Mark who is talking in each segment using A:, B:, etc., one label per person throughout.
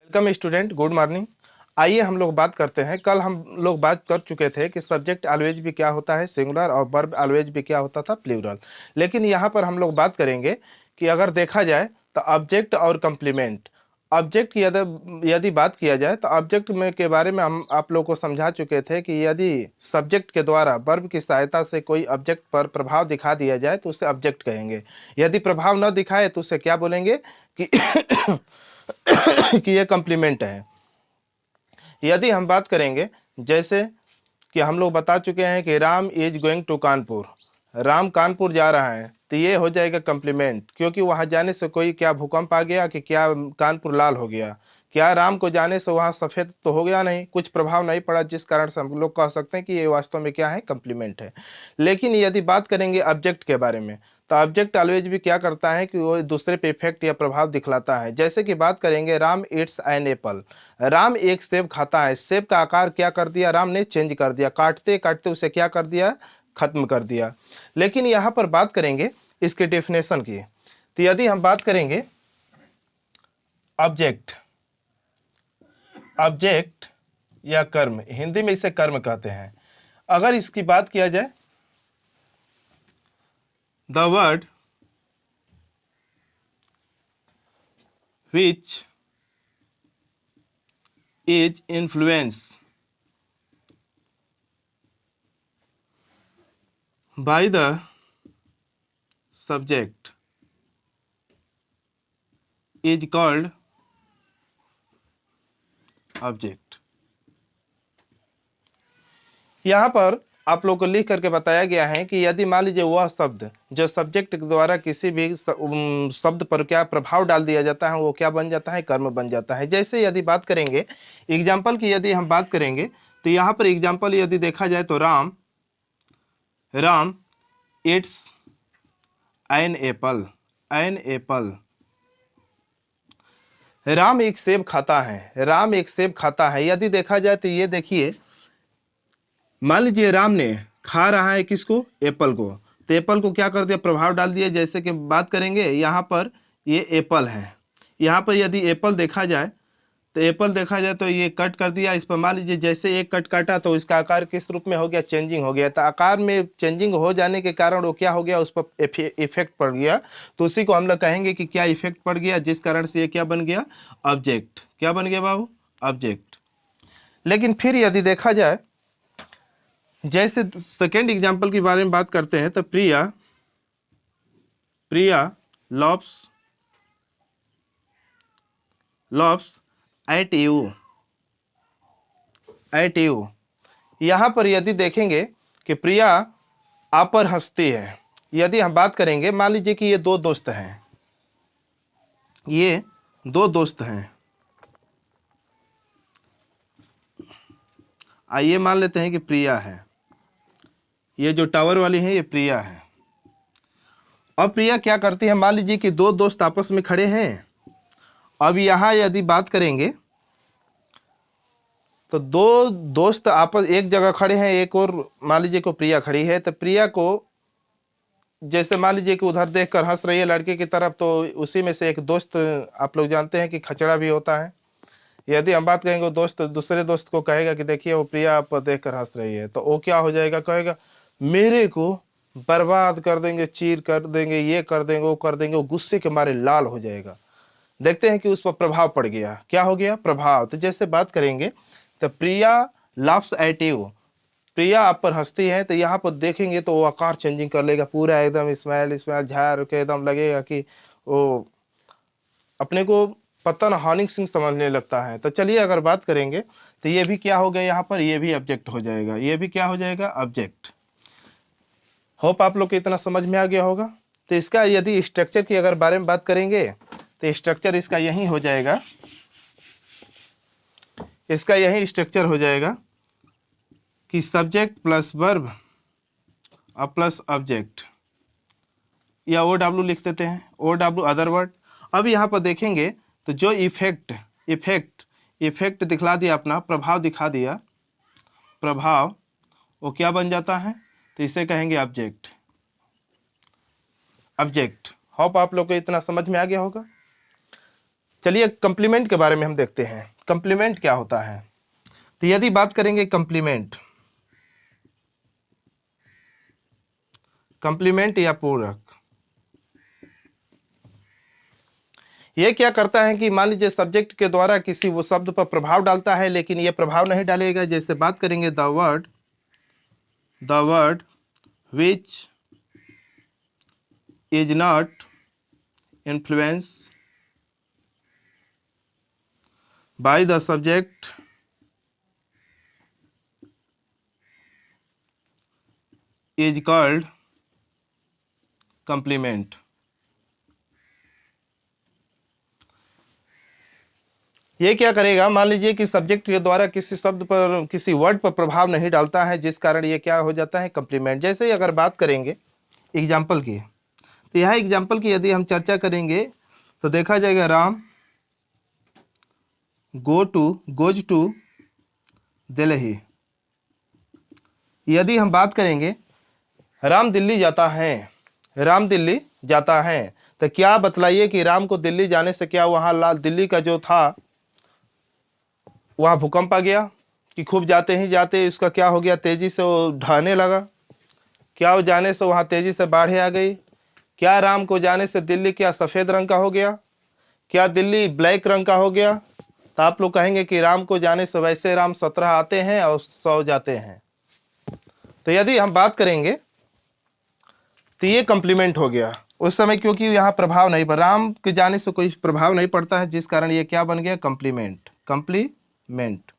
A: Welcome student, good morning. आइए हम लोग बात करते हैं। कल हम लोग बात कर चुके थे कि सब्जेक्ट ऑलवेज भी क्या होता है, सिंगुलर, और वर्ब ऑलवेज भी क्या होता था, प्लूरल। लेकिन यहाँ पर हम लोग बात करेंगे कि अगर देखा जाए तो ऑब्जेक्ट और कंप्लीमेंट। ऑब्जेक्ट की यदि यदि बात किया जाए तो ऑब्जेक्ट में के बारे में हम आप लोग को समझा चुके थे कि यदि सब्जेक्ट के द्वारा वर्ब की सहायता से कोई ऑब्जेक्ट पर प्रभाव दिखा दिया जाए तो उसे ऑब्जेक्ट कहेंगे। यदि प्रभाव न दिखाए तो उसे क्या बोलेंगे कि कि ये कम्प्लीमेंट है। यदि हम बात करेंगे, जैसे कि हम लोग बता चुके हैं कि Ram is going to Kanpur, Ram Kanpur जा रहा है, तो ये हो जाएगा कम्प्लीमेंट, क्योंकि वहां जाने से कोई क्या भूकंप आ गया कि क्या कानपुर लाल हो गया, क्या राम को जाने से वहां सफेद तो हो गया नहीं, कुछ प्रभाव नहीं पड़ा, जिस कारण से हम लोग कह सकते हैं कि ये वास्तव में क्या है, कम्प्लीमेंट है। लेकिन यदि बात करेंगे ऑब्जेक्ट के बारे में, तो ऑब्जेक्ट ऑलवेज भी क्या करता है कि वो दूसरे पे इफेक्ट या प्रभाव दिखलाता है। जैसे कि बात करेंगे, Ram it's an apple, Ram एक सेब खाता है। सेब का आकार क्या कर दिया, राम ने चेंज कर दिया, काटते काटते उसे क्या कर दिया, खत्म कर दिया। लेकिन यहाँ पर बात करेंगे इसके डेफिनेशन की, तो यदि हम बात करेंगे ऑब्जेक्ट, ऑब्जेक्ट या कर्म, हिंदी में इसे कर्म कहते हैं। अगर इसकी बात किया जाए, the word which is influenced by the subject is called object। यहाँ पर आप लोग को लिख करके बताया गया है कि यदि मान लीजिए वह शब्द जो सब्जेक्ट के द्वारा किसी भी शब्द पर क्या प्रभाव डाल दिया जाता है, वो क्या बन जाता है, कर्म बन जाता है। जैसे यदि बात करेंगे एग्जाम्पल की, यदि हम बात करेंगे तो यहाँ पर एग्जाम्पल यदि देखा जाए तो Ram it's an apple, an apple, Ram एक सेब खाता है, राम एक सेब खाता है। यदि देखा जाए तो ये देखिए, मान लीजिए राम ने खा रहा है किसको, एप्पल को, तो एप्पल को क्या कर दिया, प्रभाव डाल दिया। जैसे कि बात करेंगे यहाँ पर ये एप्पल है, यहाँ पर यदि एप्पल देखा जाए तो एप्पल देखा जाए तो ये कट कर दिया। इस पर मान लीजिए जैसे एक कट काटा तो इसका आकार किस रूप में हो गया, चेंजिंग हो गया। तो आकार में चेंजिंग हो जाने के कारण वो क्या हो गया, उस पर इफेक्ट पड़ गया। तो उसी को हम लोग कहेंगे कि क्या इफेक्ट पड़ गया, जिस कारण से ये क्या बन गया, ऑब्जेक्ट। क्या बन गया बाबू, ऑब्जेक्ट। लेकिन फिर यदि देखा जाए, जैसे सेकेंड एग्जाम्पल के बारे में बात करते हैं, तो Priya loves at you, at you. यहाँ पर यदि देखेंगे कि प्रिया आप पर हंसती है। यदि हम बात करेंगे, मान लीजिए कि ये दो दोस्त हैं, ये दो दोस्त हैं, आइए मान लेते हैं कि प्रिया है, ये जो टावर वाली है ये प्रिया है। अब प्रिया क्या करती है, मान लीजिए कि दो दोस्त आपस में खड़े हैं। अब यहाँ यदि बात करेंगे तो दो दोस्त आपस एक जगह खड़े हैं, एक और मान लीजिए को प्रिया खड़ी है। तो प्रिया को जैसे मान लीजिए कि उधर देखकर हंस रही है लड़के की तरफ, तो उसी में से एक दोस्त, आप लोग जानते हैं कि खचड़ा भी होता है। यदि हम बात करेंगे, दोस्त दूसरे दोस्त को कहेगा कि देखिए वो प्रिया आप देखकर हंस रही है, तो वो क्या हो जाएगा, कहेगा मेरे को बर्बाद कर देंगे, चीर कर देंगे, ये कर देंगे, वो कर देंगे। वो गुस्से के मारे लाल हो जाएगा। देखते हैं कि उस पर प्रभाव पड़ गया, क्या हो गया, प्रभाव। तो जैसे बात करेंगे तो प्रिया लाफ्स एट यू, प्रिया आप पर हंसती है, तो यहाँ पर देखेंगे तो वो आकार चेंजिंग कर लेगा, पूरा एकदम स्माइल स्माइल झाड़ के एकदम लगेगा कि वो अपने को पतन हानि सिंह समझने लगता है। तो चलिए अगर बात करेंगे तो ये भी क्या हो गया, यहाँ पर ये भी ऑब्जेक्ट हो जाएगा, ये भी क्या हो जाएगा, ऑब्जेक्ट। होप आप लोग को इतना समझ में आ गया होगा। तो इसका यदि स्ट्रक्चर की अगर बारे में बात करेंगे तो स्ट्रक्चर इसका यही हो जाएगा, इसका यही स्ट्रक्चर हो जाएगा कि सब्जेक्ट प्लस वर्ब और प्लस ऑब्जेक्ट, या ओ डब्ल्यू लिख देते हैं, ओ डब्ल्यू अदर वर्ड। अब यहाँ पर देखेंगे तो जो इफेक्ट दिखला दिया, अपना प्रभाव दिखा दिया, प्रभाव, वो क्या बन जाता है, तो इसे कहेंगे ऑब्जेक्ट, ऑब्जेक्ट। होप आप लोग को इतना समझ में आ गया होगा। चलिए कंप्लीमेंट के बारे में हम देखते हैं, कंप्लीमेंट क्या होता है। तो यदि बात करेंगे कंप्लीमेंट, कंप्लीमेंट या पूरक, ये क्या करता है कि मान लीजिए सब्जेक्ट के द्वारा किसी वो शब्द पर प्रभाव डालता है, लेकिन ये प्रभाव नहीं डालेगा। जैसे बात करेंगे the word which is not influence by the subject is called complement. ये क्या करेगा, मान लीजिए कि सब्जेक्ट के द्वारा किसी शब्द पर, किसी वर्ड पर प्रभाव नहीं डालता है, जिस कारण ये क्या हो जाता है, कंप्लीमेंट। जैसे ही अगर बात करेंगे एग्जाम्पल की, तो यह एग्जाम्पल की यदि हम चर्चा करेंगे तो देखा जाएगा राम गोज टू दिल्ली। यदि हम बात करेंगे राम दिल्ली जाता है, राम दिल्ली जाता है, तो क्या बतलाइए कि राम को दिल्ली जाने से क्या वहाँ दिल्ली का जो था वहाँ भूकंप आ गया, कि खूब जाते ही जाते उसका क्या हो गया, तेजी से वो ढहने लगा। क्या वो जाने से वहाँ तेजी से बाढ़ें आ गई। क्या राम को जाने से दिल्ली क्या सफ़ेद रंग का हो गया, क्या दिल्ली ब्लैक रंग का हो गया। तो आप लोग कहेंगे कि राम को जाने से वैसे राम 17 आते हैं और 100 जाते हैं। तो यदि हम बात करेंगे तो ये कंप्लीमेंट हो गया उस समय, क्योंकि यहाँ प्रभाव नहीं पड़ा, राम के जाने से कोई प्रभाव नहीं पड़ता है, जिस कारण ये क्या बन गया, कंप्लीमेंट। कंप्लीमेंट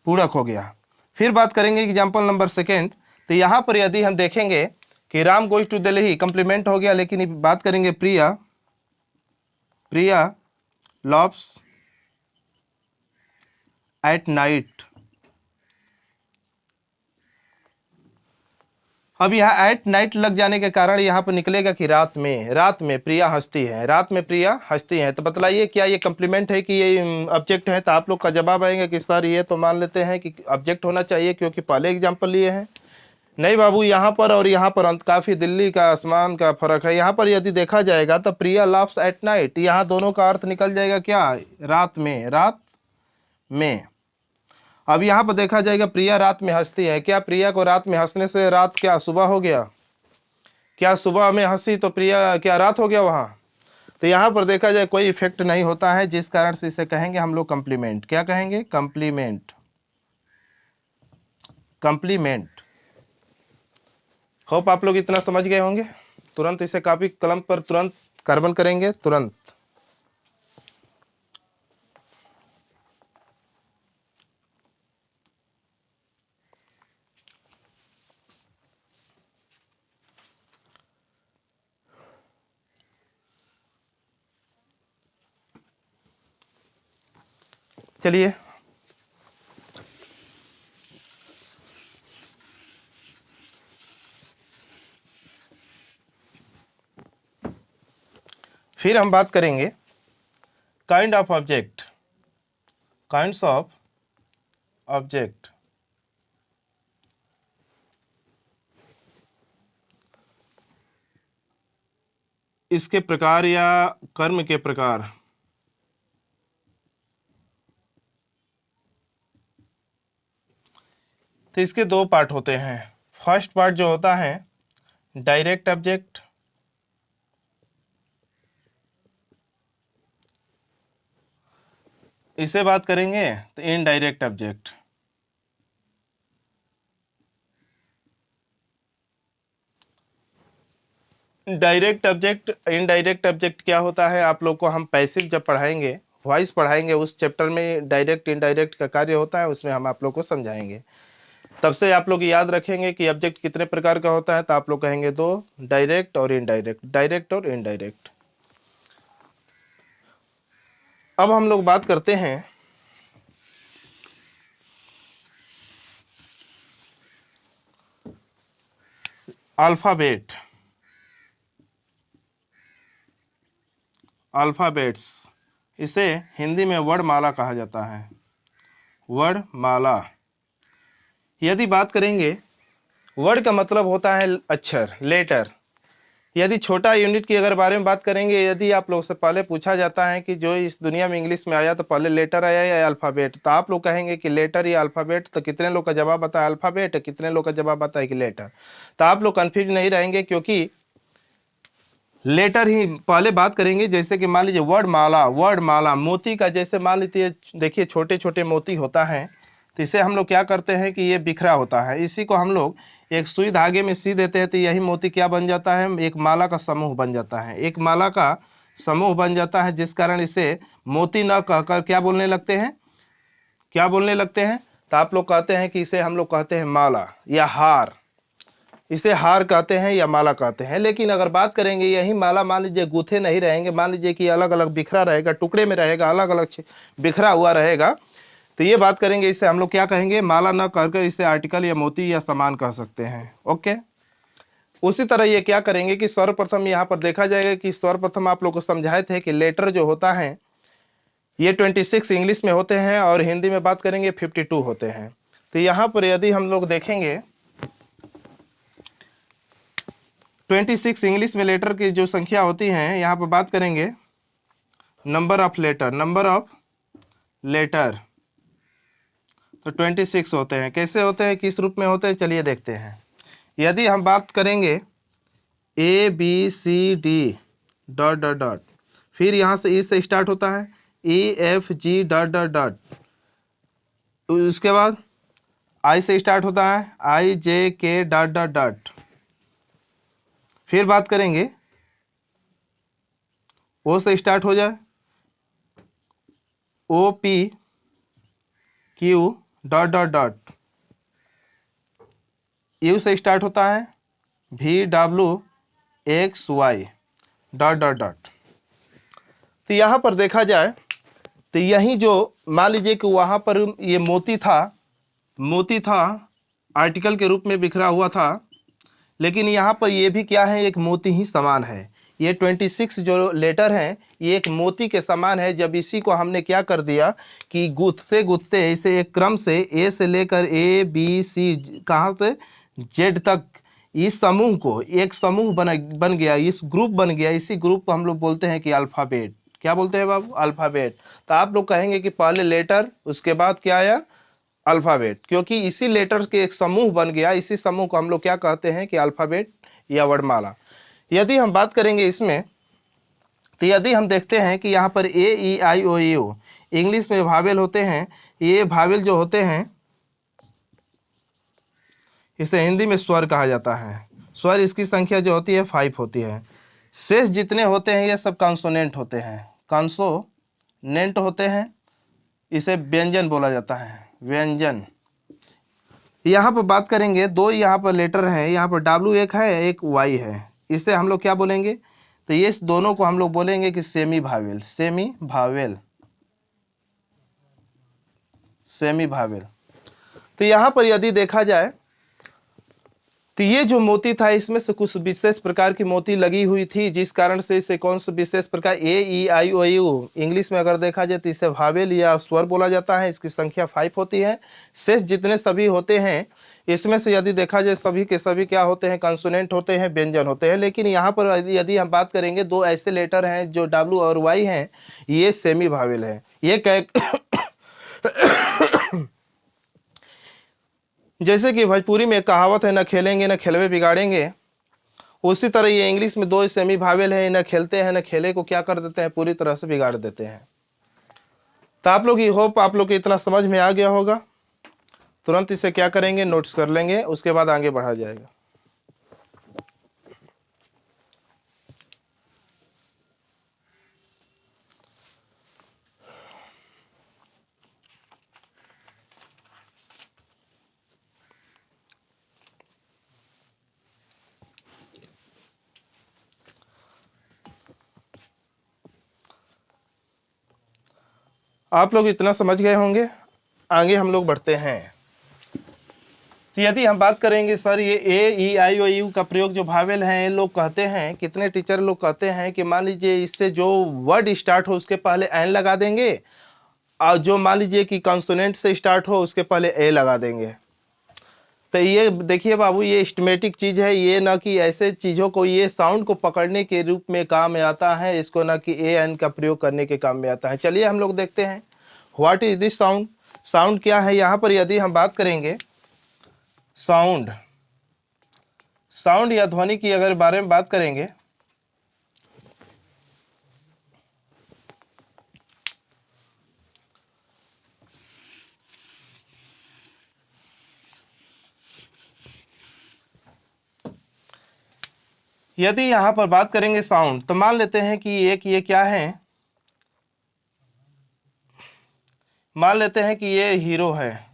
A: पूरक हो गया। फिर बात करेंगे एग्जाम्पल नंबर सेकेंड। तो यहाँ पर यदि हम देखेंगे कि Ram goes to Delhi complement हो गया, लेकिन बात करेंगे प्रिया लव्स एट नाइट। अब यहाँ एट नाइट लग जाने के कारण यहाँ पर निकलेगा कि रात में प्रिया हंसती है, रात में प्रिया हंसती है। तो बतलाइए क्या ये कंप्लीमेंट है कि ये ऑब्जेक्ट है। तो आप लोग का जवाब आएगा कि सर ये तो मान लेते हैं कि ऑब्जेक्ट होना चाहिए, क्योंकि पहले एग्जाम्पल लिए हैं। नहीं बाबू, यहाँ पर और यहाँ पर काफ़ी दिल्ली का आसमान का फर्क है। यहाँ पर यदि देखा जाएगा तो प्रिया लाफ्स एट नाइट, यहाँ दोनों का अर्थ निकल जाएगा क्या, रात में। अब यहाँ पर देखा जाएगा प्रिया रात में हंसती है, क्या प्रिया को रात में हंसने से रात क्या सुबह हो गया, क्या सुबह में हंसी तो प्रिया क्या रात हो गया वहाँ। तो यहाँ पर देखा जाए कोई इफेक्ट नहीं होता है, जिस कारण से इसे कहेंगे हम लोग कंप्लीमेंट। क्या कहेंगे, कंप्लीमेंट। होप आप लोग इतना समझ गए होंगे। तुरंत इसे कॉपी कलम पर तुरंत कार्बन करेंगे तुरंत। चलिए फिर हम बात करेंगे kind of object, kinds of object. इसके प्रकार या कर्म के प्रकार। तो इसके दो पार्ट होते हैं। फर्स्ट पार्ट जो होता है डायरेक्ट ऑब्जेक्ट, इसे बात करेंगे तो indirect object. Direct object, indirect object क्या होता है, आप लोग को हम पैसिव जब पढ़ाएंगे, वॉइस पढ़ाएंगे, उस चैप्टर में डायरेक्ट इनडायरेक्ट का कार्य होता है, उसमें हम आप लोग को समझाएंगे। तब से आप लोग याद रखेंगे कि ऑब्जेक्ट कितने प्रकार का होता है। तो आप लोग कहेंगे दो, डायरेक्ट और इनडायरेक्ट, डायरेक्ट और इनडायरेक्ट। अब हम लोग बात करते हैं अल्फाबेट, अल्फाबेट्स। इसे हिंदी में वर्णमाला कहा जाता है, वर्णमाला। यदि बात करेंगे, वर्ड का मतलब होता है अक्षर, लेटर। यदि छोटा यूनिट की अगर बारे में बात करेंगे, यदि आप लोग से पहले पूछा जाता है कि जो इस दुनिया में इंग्लिश में आया तो पहले लेटर आया या अल्फ़ाबेट, तो आप लोग कहेंगे कि लेटर या अल्फ़ाबेट, तो कितने लोग का जवाब आता है अल्फ़ाबेट, कितने लोग का जवाब आता है कि लेटर। तो आप लोग कन्फ्यूज नहीं रहेंगे, क्योंकि लेटर ही पहले बात करेंगे। जैसे कि मान लीजिए वर्ड माला मोती का, जैसे मान लीजिए देखिए छोटे छोटे मोती होता है, तो इसे हम लोग क्या करते हैं कि ये बिखरा होता है, इसी को हम लोग एक सुई धागे में सी देते हैं, तो यही मोती क्या बन जाता है, एक माला का समूह बन जाता है, एक माला का समूह बन जाता है, जिस कारण इसे मोती न कहकर क्या बोलने लगते हैं, क्या बोलने लगते हैं। तो आप लोग कहते हैं कि इसे हम लोग कहते हैं माला या हार, इसे हार कहते हैं या माला कहते हैं। लेकिन अगर बात करेंगे यही माला मान लीजिए गूथे नहीं रहेंगे, मान लीजिए कि अलग अलग बिखरा रहेगा, टुकड़े में रहेगा, अलग अलग बिखरा हुआ रहेगा, तो ये बात करेंगे, इसे हम लोग क्या कहेंगे, माला न कहकर इसे आर्टिकल या मोती या सामान कह सकते हैं। ओके, उसी तरह ये क्या करेंगे कि सर्वप्रथम यहाँ पर देखा जाएगा कि सर्वप्रथम आप लोग को समझाए थे कि लेटर जो होता है ये 26 इंग्लिश में होते हैं और हिंदी में बात करेंगे 52 होते हैं। तो यहाँ पर यदि हम लोग देखेंगे 26 इंग्लिश में लेटर की जो संख्या होती हैं, यहाँ पर बात करेंगे नंबर ऑफ लेटर, तो 26 होते हैं। कैसे होते हैं, किस रूप में होते हैं, चलिए देखते हैं। यदि हम बात करेंगे ABCD डॉट डॉट डॉट, फिर यहाँ से ई से स्टार्ट होता है, EFG डॉट डॉट डॉट, उसके बाद आई से स्टार्ट होता है, IJK डॉट डॉट डॉट, फिर बात करेंगे ओ से स्टार्ट हो जाए, OPQ dot dot dot, you से स्टार्ट होता है, VWXY डॉट डॉट डॉट। तो यहाँ पर देखा जाए तो यही जो मान लीजिए कि वहाँ पर ये मोती था आर्टिकल के रूप में बिखरा हुआ था, लेकिन यहाँ पर ये भी क्या है, एक मोती ही समान है। ये 26 जो लेटर हैं ये एक मोती के समान है। जब इसी को हमने क्या कर दिया कि गूंथते गूंथते इसे एक क्रम से ए से लेकर ABC कहाँ से जेड तक इस समूह को एक समूह बन गया, इस ग्रुप बन गया, इसी ग्रुप को हम लोग बोलते हैं कि अल्फ़ाबेट। क्या बोलते हैं बाबू, अल्फ़ाबेट। तो आप लोग कहेंगे कि पहले लेटर उसके बाद क्या आया, अल्फ़ाबेट, क्योंकि इसी लेटर के एक समूह बन गया, इसी समूह को हम लोग क्या कहते हैं कि अल्फ़ाबेट या वर्णमाला। यदि हम बात करेंगे इसमें, तो यदि हम देखते हैं कि यहाँ पर AEIOU इंग्लिश में भावेल होते हैं, ये भावेल जो होते हैं इसे हिंदी में स्वर कहा जाता है। स्वर इसकी संख्या जो होती है 5 होती है। शेष जितने होते हैं ये सब कॉन्सोनेंट होते हैं, कॉन्सोनेंट होते हैं, इसे व्यंजन बोला जाता है, व्यंजन। यहाँ पर बात करेंगे दो यहाँ पर लेटर है, यहाँ पर W एक है, एक Y है, इसे हम लोग क्या बोलेंगे, तो ये दोनों को हम लोग बोलेंगे कि semi vowel, semi vowel, semi vowel. तो यहाँ पर यदि देखा जाए तो ये जो मोती था इसमें से कुछ विशेष प्रकार की मोती लगी हुई थी, जिस कारण से इसे कौन सा विशेष प्रकार AEIOU इंग्लिश में अगर देखा जाए तो इसे भावेल या स्वर बोला जाता है। इसकी संख्या 5 होती है। शेष जितने सभी होते हैं इसमें से यदि देखा जाए सभी के सभी क्या होते हैं, कंसोनेंट होते हैं, व्यंजन होते हैं। लेकिन यहाँ पर यदि हम बात करेंगे दो ऐसे लेटर हैं जो W और Y हैं, ये सेमी भावेल है। ये जैसे कि भोजपुरी में कहावत है, न खेलेंगे न खेलवे बिगाड़ेंगे, उसी तरह ये इंग्लिश में दो सेमी भावेल है, न खेलते हैं न खेले को क्या कर देते हैं, पूरी तरह से बिगाड़ देते हैं। तो आप लोग होप आप लोग को इतना समझ में आ गया होगा। तुरंत इसे क्या करेंगे, नोट्स कर लेंगे, उसके बाद आगे बढ़ा जाएगा। आप लोग इतना समझ गए होंगे, आगे हम लोग बढ़ते हैं। तो यदि हम बात करेंगे सर ये AEIOU का प्रयोग जो भावेल हैं, लोग कहते हैं, कितने टीचर लोग कहते हैं कि मान लीजिए इससे जो वर्ड स्टार्ट हो उसके पहले एन लगा देंगे, और जो मान लीजिए कि कॉन्सोनेंट से स्टार्ट हो उसके पहले ए लगा देंगे। तो ये देखिए बाबू, ये स्टेमेटिक चीज है, ये ना कि ऐसे चीजों को, ये साउंड को पकड़ने के रूप में काम में आता है, इसको ना कि ए एन का प्रयोग करने के काम में आता है। चलिए हम लोग देखते हैं what is this sound. Sound क्या है यहाँ पर, यदि हम बात करेंगे साउंड, साउंड या ध्वनि की अगर बारे में बात करेंगे, यदि यहां पर बात करेंगे साउंड, तो मान लेते हैं कि एक ये क्या है, मान लेते हैं कि ये हीरो है,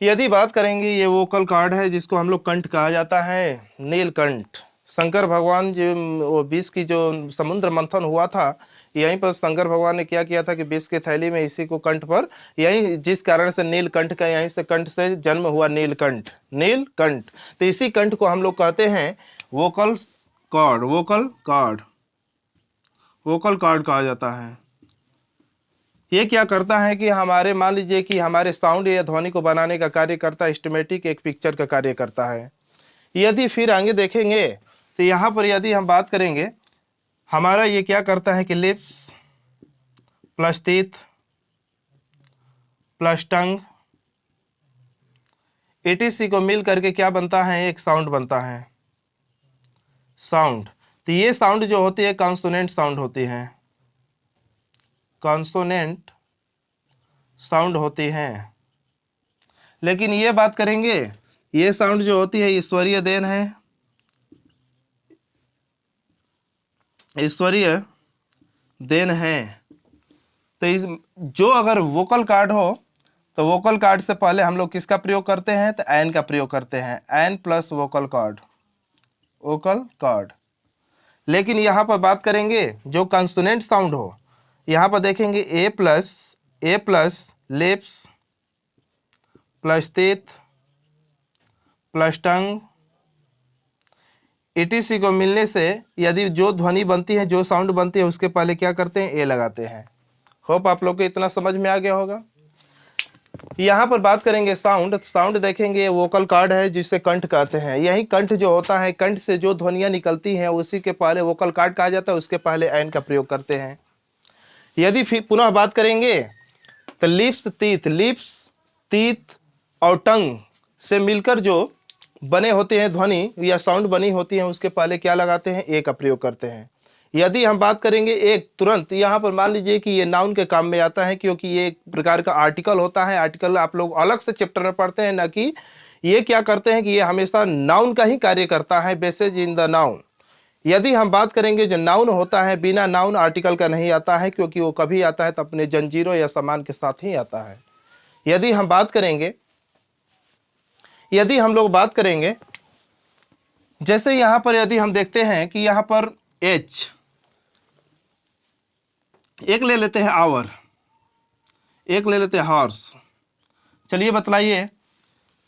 A: यदि बात करेंगे ये वोकल कॉर्ड है जिसको हम लोग कंठ कहा जाता है, नीलकंठ। शंकर भगवान जो वो विष की जो समुद्र मंथन हुआ था, यहीं पर शंकर भगवान ने क्या किया था कि विष की थैली में इसी को कंठ पर, यही जिस कारण से नीलकंठ का, यहीं से कंठ से जन्म हुआ, नीलकंठ, नीलकंठ। तो इसी कंठ को हम लोग कहते हैं vocal cord, vocal cord, vocal cord कहा जाता है। ये क्या करता है कि हमारे, मान लीजिए कि हमारे साउंड या ध्वनि को बनाने का कार्य करता है, स्टेमेटिक एक पिक्चर का कार्य करता है। यदि फिर आगे देखेंगे तो यहाँ पर यदि हम बात करेंगे, हमारा ये क्या करता है कि लिप्स प्लस टीथ प्लस टंग एटीसी को मिल करके क्या बनता है, एक साउंड बनता है, साउंड। तो ये साउंड जो होती है कॉन्सोनेंट साउंड होती है, कॉन्सोनेंट साउंड होती हैं। लेकिन ये बात करेंगे, ये साउंड जो होती है ईश्वरीय देन है, ईश्वरीय देन है। तो इस जो अगर वोकल कार्ड हो तो वोकल कार्ड से पहले हम लोग किसका प्रयोग करते हैं, तो एन का प्रयोग करते हैं, N plus vocal cord, vocal cord. लेकिन यहाँ पर बात करेंगे जो कॉन्सोनेंट साउंड हो, यहाँ पर देखेंगे A plus lips plus teeth plus tongue etc को मिलने से यदि जो ध्वनि बनती है, जो साउंड बनती है, उसके पहले क्या करते हैं, ए लगाते हैं। होप आप लोग को इतना समझ में आ गया होगा। यहाँ पर बात करेंगे साउंड, साउंड देखेंगे वोकल कॉर्ड है जिसे कंठ कहते हैं। यही कंठ जो होता है, कंठ से जो ध्वनियाँ निकलती हैं उसी के पहले वोकल कॉर्ड कहा जाता है, उसके पहले एन का प्रयोग करते हैं। यदि फिर पुनः बात करेंगे तो लिप्स टीथ और टंग से मिलकर जो बने होते हैं ध्वनि या साउंड बनी होती है, उसके पहले क्या लगाते हैं, ए का प्रयोग करते हैं। यदि हम बात करेंगे एक, तुरंत यहाँ पर मान लीजिए कि ये नाउन के काम में आता है, क्योंकि ये एक प्रकार का आर्टिकल होता है। आर्टिकल आप लोग अलग से चैप्टर में पढ़ते हैं, ना कि ये क्या करते हैं कि ये हमेशा नाउन का ही कार्य करता है, बेसिस इन द नाउन। यदि हम बात करेंगे जो नाउन होता है, बिना नाउन आर्टिकल का नहीं आता है, क्योंकि वो कभी आता है तो अपने जंजीरों या सामान के साथ ही आता है। यदि हम बात करेंगे, यदि हम लोग बात करेंगे, जैसे यहाँ पर यदि हम देखते हैं कि यहाँ पर एच, एक ले लेते हैं आवर, एक ले लेते हैं हॉर्स। चलिए बतलाइए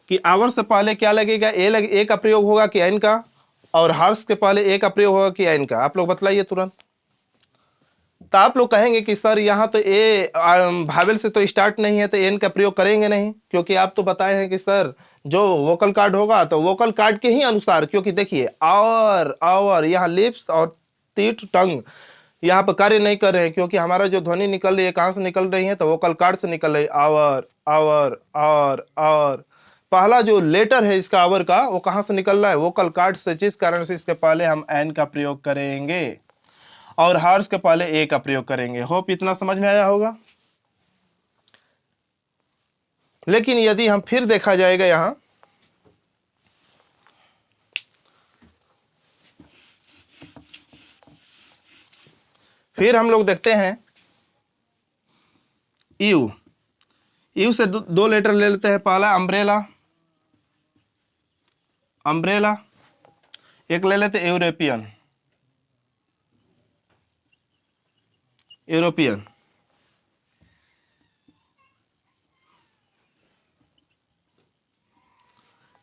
A: कि आवर से पहले क्या लगेगा, ए का प्रयोग होगा कि एन का, और हॉर्स के पहले ए का प्रयोग होगा कि एन का, आप लोग बतलाइए तुरंत। तो आप लोग कहेंगे कि सर यहाँ तो ए भावेल से तो स्टार्ट नहीं है, तो एन का प्रयोग करेंगे नहीं, क्योंकि आप तो बताए हैं कि सर जो वोकल कार्ड होगा तो वोकल कार्ड के ही अनुसार, क्योंकि देखिए आवर यहाँ लिप्स और टीथ टंग यहाँ पर कार्य नहीं कर रहे हैं, क्योंकि हमारा जो ध्वनि निकल रही है कहाँ से निकल रही है, तो वोकल कार्ड से निकल रही है। आवर पहला जो लेटर है इसका आवर का, वो कहाँ से निकल रहा है, वोकल कार्ड से, जिस कारण से इसके पहले हम एन का प्रयोग करेंगे और हॉर्स के पहले ए का प्रयोग करेंगे। होप इतना समझ में आया होगा। लेकिन यदि हम फिर देखा जाएगा यहां, फिर हम लोग देखते हैं यू से दो लेटर ले लेते हैं। पहला अम्ब्रेला, अम्ब्रेला, एक ले लेते यूरोपियन, यूरोपियन।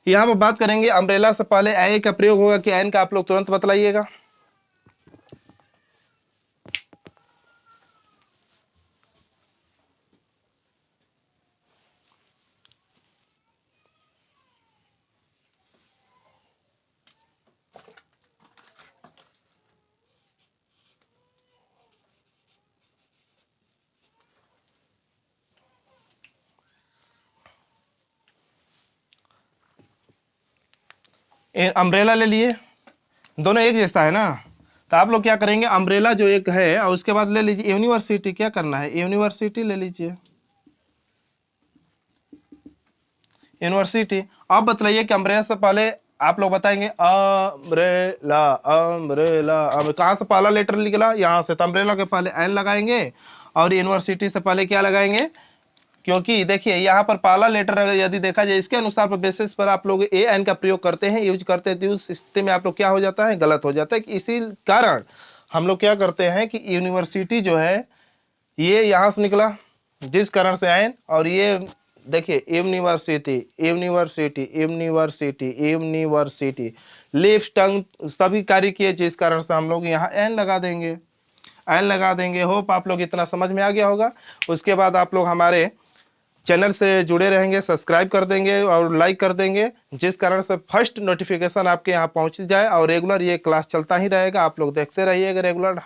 A: यहां पर बात करेंगे अम्ब्रेला से पहले ए का प्रयोग होगा कि एन का, आप लोग तुरंत बतलाइएगा। अम्ब्रेला ले लिए, दोनों एक जैसा है ना, तो आप लोग क्या करेंगे, अम्ब्रेला जो एक है और उसके बाद ले लीजिए यूनिवर्सिटी। क्या करना है, यूनिवर्सिटी ले लीजिए, यूनिवर्सिटी। अब बतलाइए कि अम्ब्रेला से पहले आप लोग बताएंगे अम्ब्रेला, अम्ब्रेला, कहाँ से पहला लेटर निकला, यहाँ से, तो अम्ब्रेला के पहले एन लगाएंगे और यूनिवर्सिटी से पहले क्या लगाएंगे, क्योंकि देखिए यहाँ पर पहला लेटर अगर यदि देखा जाए इसके अनुसार पर बेसिस पर आप लोग ए एन का प्रयोग करते हैं, यूज करते हैं, तो उस स्थिति में आप लोग क्या हो जाता है, गलत हो जाता है। इसी कारण हम लोग क्या करते हैं कि यूनिवर्सिटी जो है ये यहाँ से निकला, जिस कारण से एन, और ये देखिए university, university, university, university, lips tongue सभी कार्य किए, जिस कारण से हम लोग यहाँ एन लगा देंगे, एन लगा देंगे। होप आप लोग इतना समझ में आ गया होगा। उसके बाद आप लोग हमारे चैनल से जुड़े रहेंगे, सब्सक्राइब कर देंगे और लाइक कर देंगे, जिस कारण से फर्स्ट नोटिफिकेशन आपके यहाँ पहुँच जाए और रेगुलर ये क्लास चलता ही रहेगा। आप लोग देखते रहिएगा रेगुलर।